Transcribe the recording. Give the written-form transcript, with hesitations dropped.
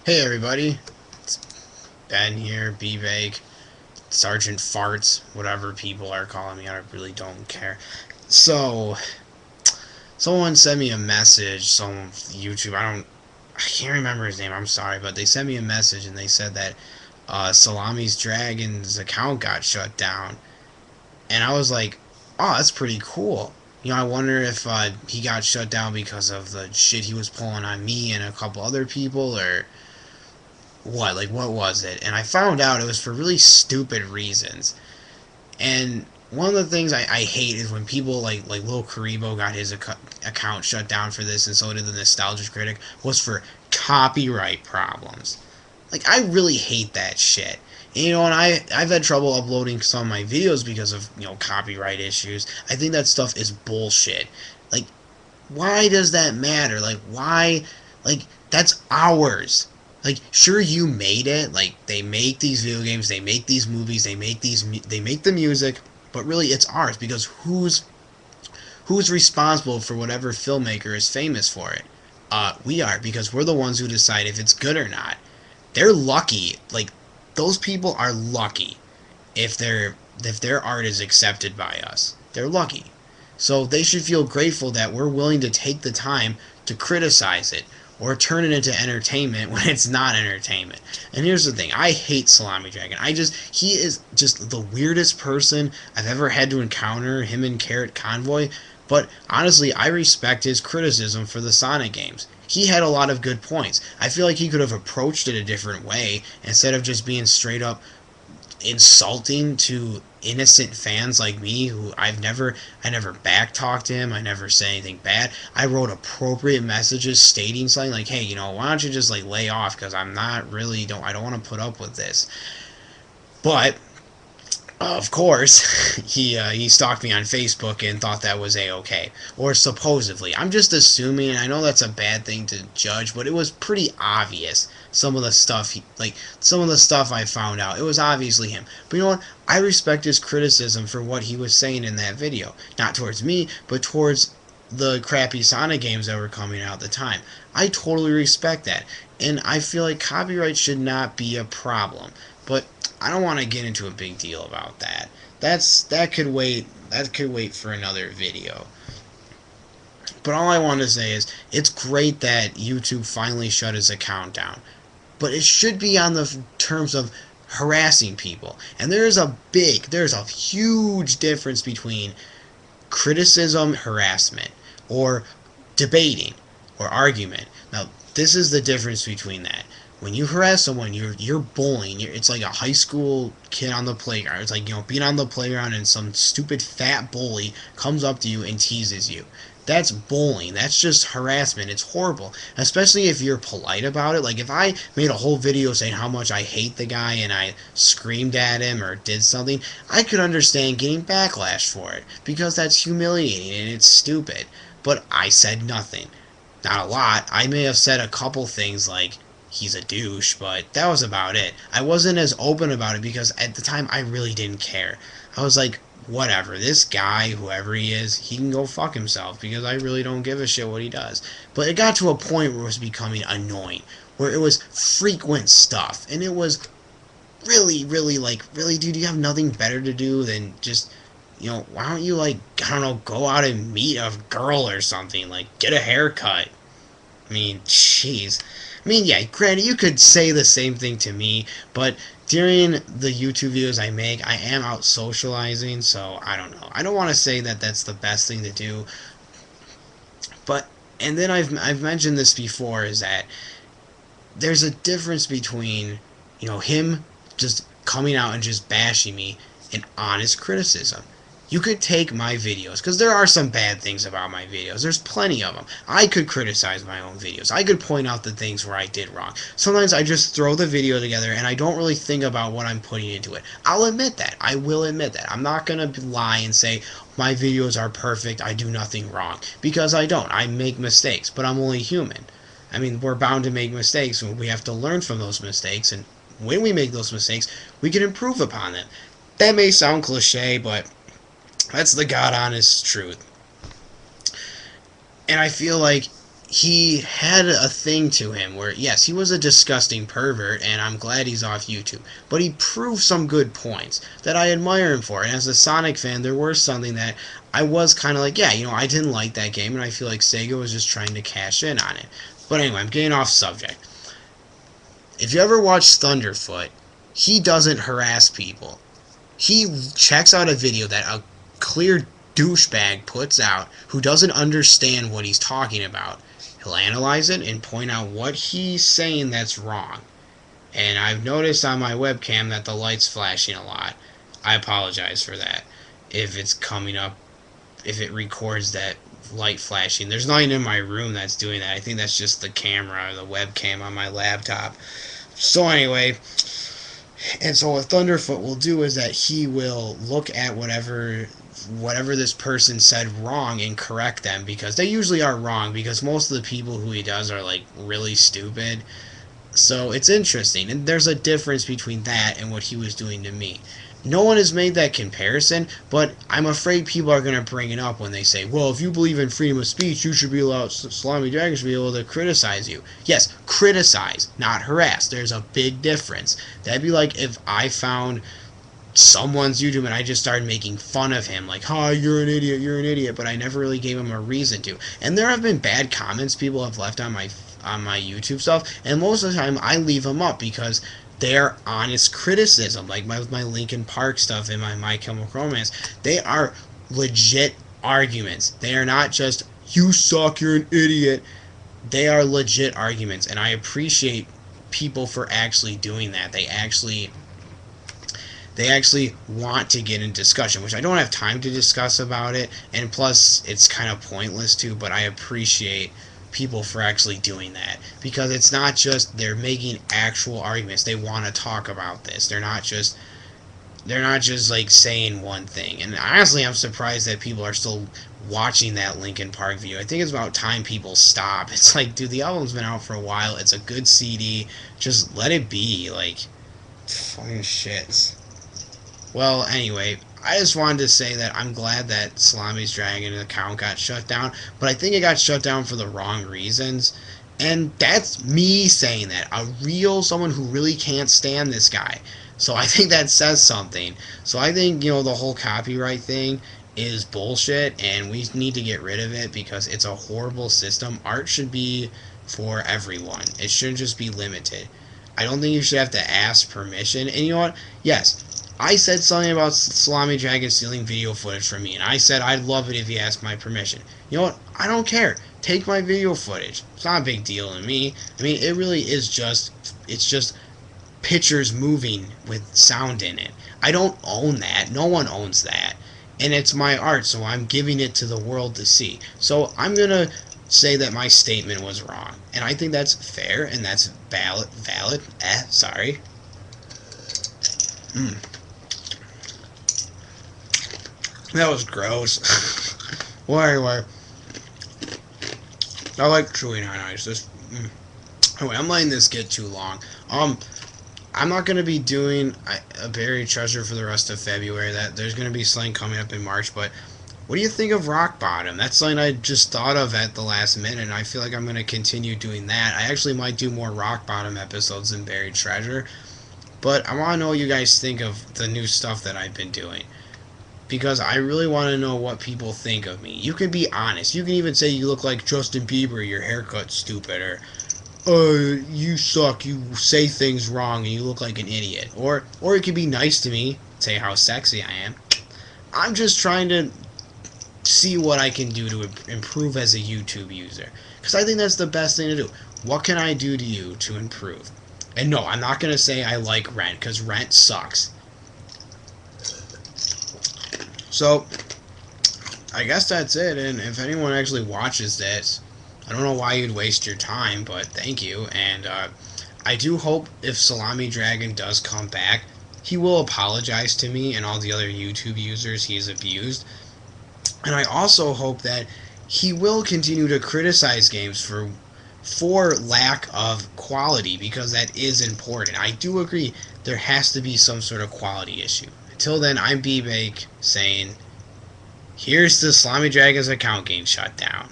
Hey everybody, it's Ben here, B-Bake, Sergeant Farts, whatever people are calling me, I really don't care. So, someone sent me a message, some YouTube, I can't remember his name, I'm sorry, but they sent me a message and they said that Salami's Dragon's account got shut down. And I was like, oh, that's pretty cool. I wonder if he got shut down because of the shit he was pulling on me and a couple other people, or what was it? And I found out it was for really stupid reasons. And one of the things I hate is when people like Lil Karibo got his account shut down for this, and so did the Nostalgia Critic, was for copyright problems. Like, I really hate that shit. And I've had trouble uploading some of my videos because of copyright issues. I think that stuff is bullshit. Like, why does that matter? Like, why? Like, that's ours. Like, sure, you made it. Like, they make these video games, they make these movies, they make the music, but really it's ours because who's responsible for whatever filmmaker is famous for it? We are, because we're the ones who decide if it's good or not. They're lucky. Like, those people are lucky if their art is accepted by us. They're lucky. So they should feel grateful that we're willing to take the time to criticize it or turn it into entertainment when it's not entertainment. And here's the thing, I hate Salami Dragon. He is just the weirdest person I've ever had to encounter, him and Carrot Convoy. But honestly, I respect his criticism for the Sonic games. He had a lot of good points. I feel like he could have approached it a different way instead of just being straight up insulting to innocent fans like me who I never backtalked him, I never said anything bad. I wrote appropriate messages stating something like, hey, why don't you just like lay off, because I don't want to put up with this. But of course, he stalked me on Facebook and thought that was a-okay, or supposedly. I'm just assuming. And I know that's a bad thing to judge, but it was pretty obvious. Some of the stuff I found out, it was obviously him. But you know what? I respect his criticism for what he was saying in that video, not towards me, but towards the crappy Sonic games that were coming out at the time. I totally respect that, and I feel like copyright should not be a problem. But I don't want to get into a big deal about that. That could wait. That could wait for another video. But all I want to say is it's great that YouTube finally shut his account down. But it should be on the terms of harassing people. And there's a huge difference between criticism, harassment, or debating, or argument. Now, this is the difference between that. When you harass someone, you're bullying. It's like a high school kid on the playground. It's like being on the playground and some stupid fat bully comes up to you and teases you. That's bullying. That's just harassment. It's horrible. Especially if you're polite about it. Like, if I made a whole video saying how much I hate the guy and I screamed at him or did something, I could understand getting backlash for it, because that's humiliating and it's stupid. But I said nothing. Not a lot. I may have said a couple things like, he's a douche, but that was about it. I wasn't as open about it because at the time I really didn't care. I was like, whatever, this guy, whoever he is, he can go fuck himself, because I really don't give a shit what he does. But it got to a point where it was becoming annoying, where it was frequent stuff, and it was really, really, like, really, dude, you have nothing better to do than just, why don't you, like, I don't know, go out and meet a girl or something, like, get a haircut. I mean, jeez. I mean, yeah, granted, you could say the same thing to me, but during the YouTube videos I make, I am out socializing, so I don't know. I don't want to say that that's the best thing to do, but, and then I've mentioned this before, is that there's a difference between, him just coming out and just bashing me and honest criticism. You could take my videos, because there are some bad things about my videos. There's plenty of them. I could criticize my own videos. I could point out the things where I did wrong. Sometimes I just throw the video together and I don't really think about what I'm putting into it. I'll admit that. I will admit that. I'm not going to lie and say my videos are perfect, I do nothing wrong, because I don't. I make mistakes, but I'm only human. I mean, we're bound to make mistakes, and we have to learn from those mistakes, and when we make those mistakes, we can improve upon them. That may sound cliche, but that's the God honest truth. And I feel like he had a thing to him where, yes, he was a disgusting pervert, and I'm glad he's off YouTube. But he proved some good points that I admire him for. And as a Sonic fan, there was something that I was kind of like, yeah, I didn't like that game, and I feel like Sega was just trying to cash in on it. But anyway, I'm getting off subject. If you ever watch Thunderfoot, he doesn't harass people. He checks out a video that a clear douchebag puts out who doesn't understand what he's talking about. He'll analyze it and point out what he's saying that's wrong. And I've noticed on my webcam that the light's flashing a lot. I apologize for that. If it's coming up, if it records that light flashing. There's nothing in my room that's doing that. I think that's just the camera or the webcam on my laptop. So anyway, and so what Thunderfoot will do is that he will look at whatever this person said wrong and correct them, because they usually are wrong, because most of the people who he does are like really stupid. So it's interesting, and there's a difference between that and what he was doing to me. No one has made that comparison, but I'm afraid people are going to bring it up when they say, well, if you believe in freedom of speech, you should be allowed, SalamiDragon's to be able to criticize you. Yes, criticize, not harass. There's a big difference. That'd be like if I found someone's YouTube and I just started making fun of him, like, oh, you're an idiot, but I never really gave him a reason to. And there have been bad comments people have left on my YouTube stuff, and most of the time I leave them up because they're honest criticism, like my Linkin Park stuff and my Chemical Romance. They are legit arguments. They are not just, you suck, you're an idiot. They are legit arguments, and I appreciate people for actually doing that. They actually want to get in discussion, which I don't have time to discuss about it, and plus it's kind of pointless too, but I appreciate people for actually doing that, because it's not just they're making actual arguments. They want to talk about this. They're not just like saying one thing. And honestly, I'm surprised that people are still watching that Linkin Park video. I think it's about time people stop. It's like, dude, the album's been out for a while. It's a good CD. Just let it be. Like, fucking shit. Well, anyway, I just wanted to say that I'm glad that Salami's Dragon account got shut down, but I think it got shut down for the wrong reasons. And that's me saying that. Someone who really can't stand this guy. So I think that says something. So I think, the whole copyright thing is bullshit, and we need to get rid of it because it's a horrible system. Art should be for everyone. It shouldn't just be limited. I don't think you should have to ask permission. And you know what? Yes, I said something about SalamiDragon stealing video footage from me, and I said I'd love it if he asked my permission. You know what? I don't care. Take my video footage. It's not a big deal to me. I mean, it really is it's just pictures moving with sound in it. I don't own that. No one owns that. And it's my art, so I'm giving it to the world to see. So I'm going to say that my statement was wrong. And I think that's fair, and that's valid. Sorry. That was gross. Whatever. I like chewing on ice. Anyway, I'm letting this get too long. I'm not going to be doing a buried treasure for the rest of February. There's going to be something coming up in March, but what do you think of Rock Bottom? That's something I just thought of at the last minute, and I feel like I'm going to continue doing that. I actually might do more Rock Bottom episodes than buried treasure, but I want to know what you guys think of the new stuff that I've been doing, because I really want to know what people think of me. You can be honest. You can even say you look like Justin Bieber, your haircut's stupid, or you suck, you say things wrong, and you look like an idiot. Or it could be nice to me, say how sexy I am. I'm just trying to see what I can do to improve as a YouTube user, because I think that's the best thing to do. What can I do to you to improve? And no, I'm not going to say I like Rent, because Rent sucks. So, I guess that's it, and if anyone actually watches this, I don't know why you'd waste your time, but thank you, and I do hope if SalamiDragon does come back, he will apologize to me and all the other YouTube users he has abused, and I also hope that he will continue to criticize games for lack of quality, because that is important. I do agree there has to be some sort of quality issue. Until then, I'm B-Bake saying, here's the SalamiDragon's account getting shut down.